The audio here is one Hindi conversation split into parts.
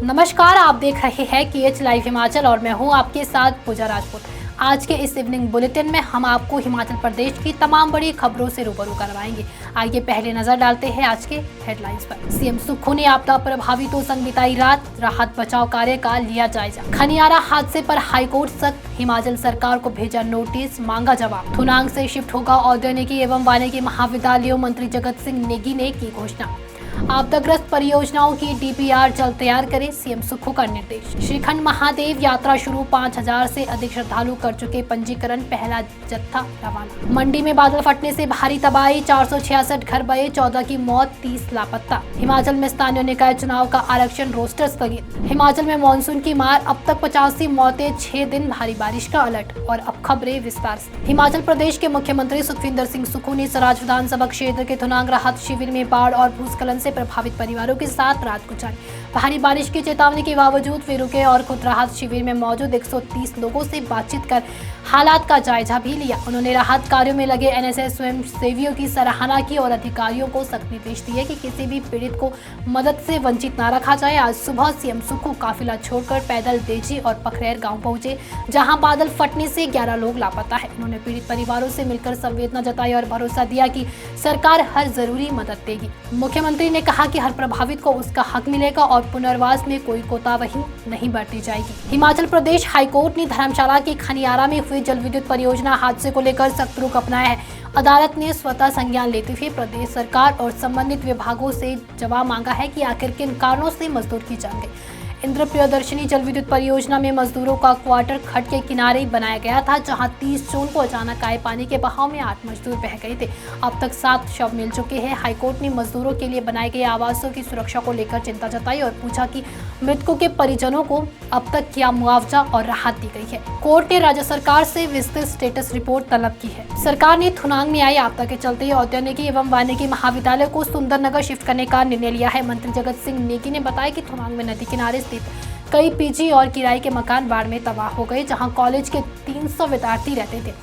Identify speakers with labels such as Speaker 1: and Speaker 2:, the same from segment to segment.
Speaker 1: नमस्कार, आप देख रहे हैं KH लाइव हिमाचल और मैं हूं आपके साथ पूजा राजपूत। आज के इस इवनिंग बुलेटिन में हम आपको हिमाचल प्रदेश की तमाम बड़ी खबरों से रूबरू करवाएंगे। आइए पहले नजर डालते हैं आज के हेडलाइंस पर। सीएम सुक्खू ने आपदा प्रभावितों संग बिताई रात, राहत बचाव कार्य का लिया जायजा। खनियारा हादसे पर हाईकोर्ट सख्त, हिमाचल सरकार को भेजा नोटिस, मांगा जवाब। थुनांग से शिफ्ट होगा औद्योगिकी एवं वानिकी महाविद्यालयों, मंत्री जगत सिंह नेगी ने की घोषणा। आपदाग्रस्त परियोजनाओं की DPR जल्द तैयार करें, सीएम सुक्खू का निर्देश। श्रीखंड महादेव यात्रा शुरू, 5000 से अधिक श्रद्धालु कर चुके पंजीकरण, पहला जत्था रवाना। मंडी में बादल फटने से भारी तबाही, 466 घर बहे, 14 की मौत, 30 लापता। हिमाचल में स्थानीय निकाय चुनाव का आरक्षण, रोस्टर स्थगित। हिमाचल में मानसून की मार, अब तक 85 मौतें, 6 दिन भारी बारिश का अलर्ट। और अब खबरें विस्तार से। हिमाचल प्रदेश के मुख्यमंत्री सुखविंदर सिंह सुक्खू ने सराज विधानसभा क्षेत्र के थुनांग राहत शिविर में बाढ़ और भूस्खलन से प्रभावित परिवारों के साथ रात गुजारी। भारी बारिश की चेतावनी के बावजूद वे रुके और खुद राहत शिविर में मौजूद 130 लोगों से बातचीत कर हालात का जायजा भी लिया। उन्होंने राहत कार्यों में लगे NSS स्वयं सेवियों की सराहना की और अधिकारियों को सख्त निर्देश दिए कि किसी भी पीड़ित को मदद से वंचित न रखा जाए। आज सुबह सीएम सुक्खू काफिला छोड़कर पैदल देजी और पखरैर गाँव पहुंचे, जहाँ बादल फटने से 11 लोग लापता है। उन्होंने पीड़ित परिवारों से मिलकर संवेदना जताई और भरोसा दिया कि सरकार हर जरूरी मदद देगी। मुख्यमंत्री ने कहा कि हर प्रभावित को उसका हक मिलेगा और पुनर्वास में कोई कोताही नहीं बरती जाएगी। हिमाचल प्रदेश हाईकोर्ट ने धर्मशाला के खनियारा में हुए जल विद्युत परियोजना हादसे को लेकर सख्त रुख अपनाया है। अदालत ने स्वतः संज्ञान लेते हुए प्रदेश सरकार और संबंधित विभागों से जवाब मांगा है कि आखिर किन कारणों से मजदूर की जान गई। इंद्र प्रियदर्शनी जल विद्युत परियोजना में मजदूरों का क्वार्टर खड्ड के किनारे बनाया गया था, जहां 30 जून को अचानक आए पानी के बहाव में 8 मजदूर बह गए थे। अब तक 7 शव मिल चुके हैं। हाईकोर्ट ने मजदूरों के लिए बनाए गए आवासों की सुरक्षा को लेकर चिंता जताई और पूछा कि मृतकों के परिजनों को अब तक क्या मुआवजा और राहत दी गई है। कोर्ट ने राज्य सरकार से विस्तृत स्टेटस रिपोर्ट तलब की है। सरकार ने थुनांग में आई आपदा के चलते औद्योगिकी एवं वानिकी महाविद्यालय को सुंदरनगर शिफ्ट करने का निर्णय लिया है। मंत्री जगत सिंह नेगी ने बताया कि थुनांग में नदी किनारे कई PG और किराए के मकान बाढ़ में तबाह हो गए, जहां कॉलेज के 300 विद्यार्थी रहते थे।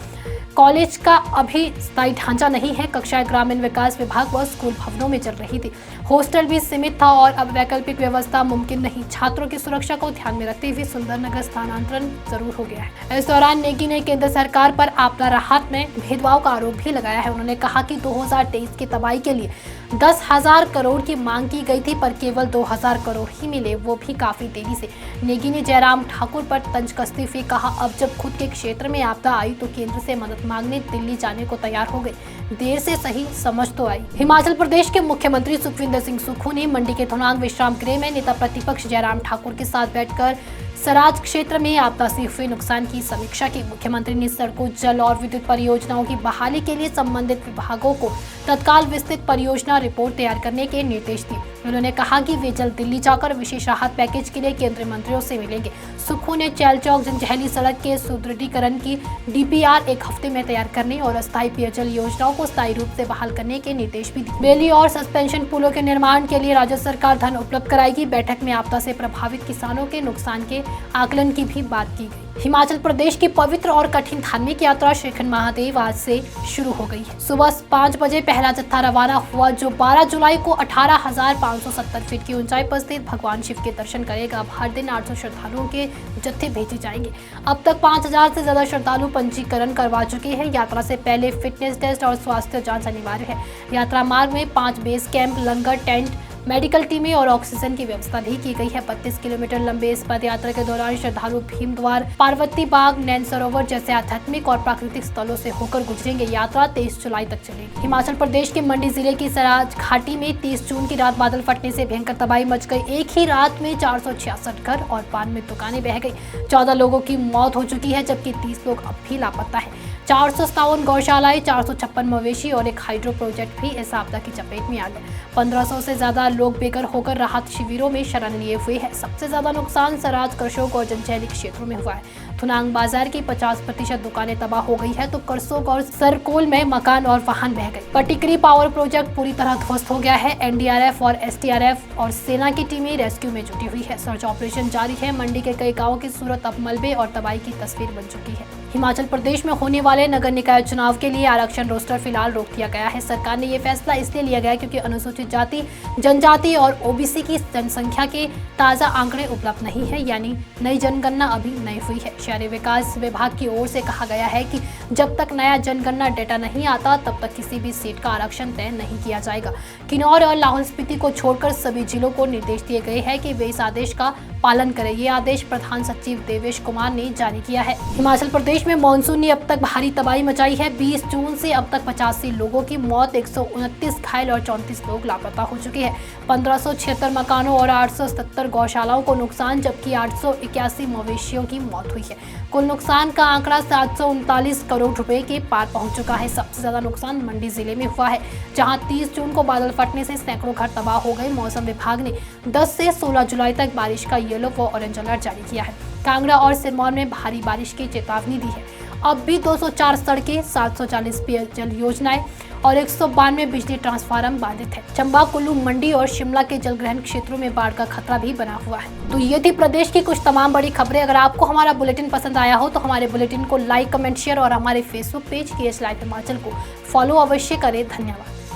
Speaker 1: कॉलेज का अभी स्थायी ढांचा नहीं है। कक्षाएं ग्रामीण विकास विभाग व स्कूल भवनों में चल रही थी। हॉस्टल भी सीमित था और अब वैकल्पिक व्यवस्था मुमकिन नहीं। छात्रों की सुरक्षा को ध्यान में रखते हुए सुंदरनगर स्थानांतरण जरूर हो गया है। इस दौरान नेगी ने केंद्र सरकार पर आपदा राहत में भेदभाव का आरोप भी लगाया है। उन्होंने कहा कि 2023 की तबाही के लिए 10,000 करोड़ की मांग की गई थी, पर केवल 2,000 करोड़ ही मिले, वो भी काफी देरी से। नेगी ने जयराम ठाकुर पर तंज कसते हुए कहा, अब जब खुद के क्षेत्र में आपदा आई तो केंद्र से मदद मांगने दिल्ली जाने को तैयार हो गए। देर से सही, समझ तो आई। हिमाचल प्रदेश के मुख्यमंत्री सुखविंदर सिंह सुक्खू ने मंडी के थुनांग विश्राम गृह में नेता प्रतिपक्ष जयराम ठाकुर के साथ बैठकर सराज क्षेत्र में आपदा से हुए नुकसान की समीक्षा की। मुख्यमंत्री ने सड़कों, जल और विद्युत परियोजनाओं की बहाली के लिए संबंधित विभागों को तत्काल विस्तृत परियोजना रिपोर्ट तैयार करने के निर्देश दिए। उन्होंने कहा कि वे जल्द दिल्ली जाकर विशेष राहत पैकेज के लिए केंद्रीय मंत्रियों से मिलेंगे। सुक्खू ने चैल चौक जंजैहली सड़क के सुदृढ़ीकरण की DPR 1 हफ्ते में तैयार करने और अस्थायी पेयजल योजनाओं को स्थायी रूप से बहाल करने के निर्देश भी दिए। बेली और सस्पेंशन पुलों के निर्माण के लिए राज्य सरकार धन उपलब्ध कराएगी। बैठक में आपदा से प्रभावित किसानों के नुकसान के आकलन की भी बात की गई। हिमाचल प्रदेश की पवित्र और कठिन धार्मिक यात्रा श्रीखंड महादेव आज से शुरू हो गई है। सुबह 5 बजे पहला जत्था रवाना हुआ, जो 12 जुलाई को 18,570 फीट की ऊंचाई पर स्थित भगवान शिव के दर्शन करेगा। अब हर दिन 800 श्रद्धालुओं के जत्थे भेजे जाएंगे। अब तक 5,000 से ज्यादा श्रद्धालु पंजीकरण करवा चुके हैं। यात्रा से पहले फिटनेस टेस्ट और स्वास्थ्य जांच अनिवार्य है। यात्रा मार्ग में 5 बेस कैंप, लंगर, टेंट, मेडिकल टीमें और ऑक्सीजन की व्यवस्था भी की गई है। 32 किलोमीटर लंबे इस पद यात्रा के दौरान श्रद्धालु भीमद्वार, पार्वती बाग, नैन सरोवर जैसे आध्यात्मिक और प्राकृतिक स्थलों से होकर गुजरेंगे। यात्रा 23 जुलाई तक चलेगी। हिमाचल प्रदेश के मंडी जिले की सराज घाटी में 30 जून की रात बादल फटने से भयंकर तबाही मच गई। एक ही रात में 466 घर और पान में दुकानें बह गई। 14 लोगों की मौत हो चुकी है, जबकि 30 लोग अब भी लापता है। 457 गौशालाएं, 456 मवेशी और एक हाइड्रो प्रोजेक्ट भी इस आपदा की चपेट में आ गए। 1500 से ज्यादा लोग बेघर होकर राहत शिविरों में शरण लिए हुए हैं। सबसे ज्यादा नुकसान सराज, करशोक और जंजैहली क्षेत्रों में हुआ है। थुनांग बाजार की 50% दुकानें तबाह हो गई है तो करसोग और सरकोल में मकान और वाहन बह गए। पटिकरी पावर प्रोजेक्ट पूरी तरह ध्वस्त हो गया है। एनडीआरएफ और एसडीआरएफ और सेना की टीमें रेस्क्यू में जुटी हुई है। सर्च ऑपरेशन जारी है। मंडी के कई गाँवों की सूरत अब मलबे और तबाही की तस्वीर बन चुकी है। हिमाचल प्रदेश में होने वाले नगर निकाय चुनाव के लिए आरक्षण रोस्टर फिलहाल रोक दिया गया है। सरकार ने ये फैसला इसलिए लिया गया क्योंकि अनुसूचित जाति, जनजाति और ओबीसी की जनसंख्या के ताजा आंकड़े उपलब्ध नहीं है, यानी नई जनगणना अभी नहीं हुई है। शहरी विकास विभाग की ओर से कहा गया है कि जब तक नया जनगणना डेटा नहीं आता तब तक किसी भी सीट का आरक्षण तय नहीं किया जाएगा। किन्नौर और लाहौल स्पीति को छोड़कर सभी जिलों को निर्देश दिए गए हैं कि वे इस आदेश का पालन करें। ये आदेश प्रधान सचिव देवेश कुमार ने जारी किया है। हिमाचल प्रदेश में मानसून ने अब तक भारी तबाही मचाई है। 20 जून से अब तक 85 लोगों की मौत, 129 घायल और 34 लोग लापता हो चुके हैं। 1576 मकानों और 870 गौशालाओं को नुकसान, जबकि 881 मवेशियों की मौत हुई है। कुल नुकसान का आंकड़ा 739 करोड़ रुपए के पार पहुंच चुका है। सबसे ज्यादा नुकसान मंडी जिले में हुआ है, जहां 30 जून को बादल फटने से सैकड़ों घर तबाह हो गए। मौसम विभाग ने 10 से 16 जुलाई तक बारिश का येलो व ऑरेंज अलर्ट जारी किया है। कांगड़ा और सिरमौर में भारी बारिश की चेतावनी दी है। अब भी 204 सड़कें, 740 पेयजल योजनाएं और 192 बिजली ट्रांसफार्मर बाधित है। चंबा, कुल्लू, मंडी और शिमला के जलग्रहण क्षेत्रों में बाढ़ का खतरा भी बना हुआ है। तो ये थी प्रदेश की कुछ तमाम बड़ी खबरें। अगर आपको हमारा बुलेटिन पसंद आया हो तो हमारे बुलेटिन को लाइक, कमेंट, शेयर और हमारे Facebook page KH live Himachal को फॉलो अवश्य करें। धन्यवाद।